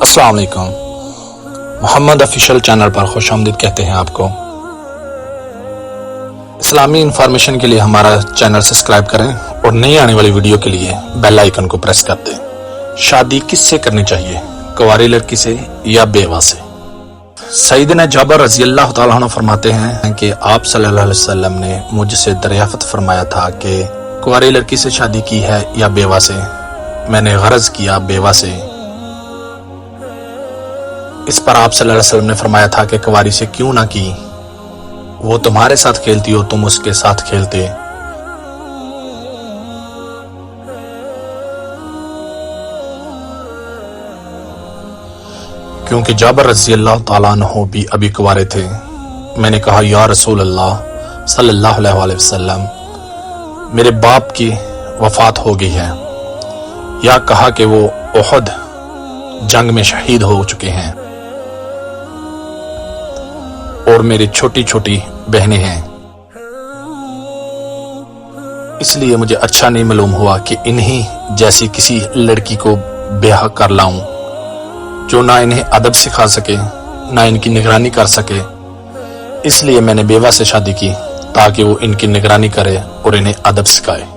अस्सलाम वालेकुम। Mohammad official channel पर खुश आमदीद कहते हैं आपको। इस्लामी इंफॉर्मेशन के लिए हमारा चैनल सब्सक्राइब करें और नई आने वाली वीडियो के लिए बेल आइकन को प्रेस कर दें। शादी किससे करनी चाहिए, कुंवारी लड़की से या बेवा से? सईदना जाबर रज़ी अल्लाह तआला अन्हु फरमाते हैं कि आप सल्लल्लाहु अलैहि वसल्लम ने मुझसे दरियाफ्त फरमाया था कि कुंवारी लड़की से शादी की है या बेवा से। मैंने गरज किया बेवा से। इस पर आप सल्लल्लाहु अलैहि वसल्लम ने फरमाया था कि कुंवारी से क्यों ना की, वो तुम्हारे साथ खेलती हो, तुम उसके साथ खेलते। क्योंकि जाबर रज़ी अल्लाह तआला अन्हु भी अभी कुंवारे थे। मैंने कहा, या रसूल अल्लाह सल्लल्लाहु अलैहि वसल्लम, मेरे बाप की वफात हो गई है, या कहा कि वो उहद जंग में शहीद हो चुके हैं और मेरी छोटी छोटी बहनें हैं, इसलिए मुझे अच्छा नहीं मालूम हुआ कि इन्हीं जैसी किसी लड़की को ब्याह कर लाऊं जो ना इन्हें अदब सिखा सके ना इनकी निगरानी कर सके। इसलिए मैंने बेवा से शादी की ताकि वो इनकी निगरानी करे और इन्हें अदब सिखाए।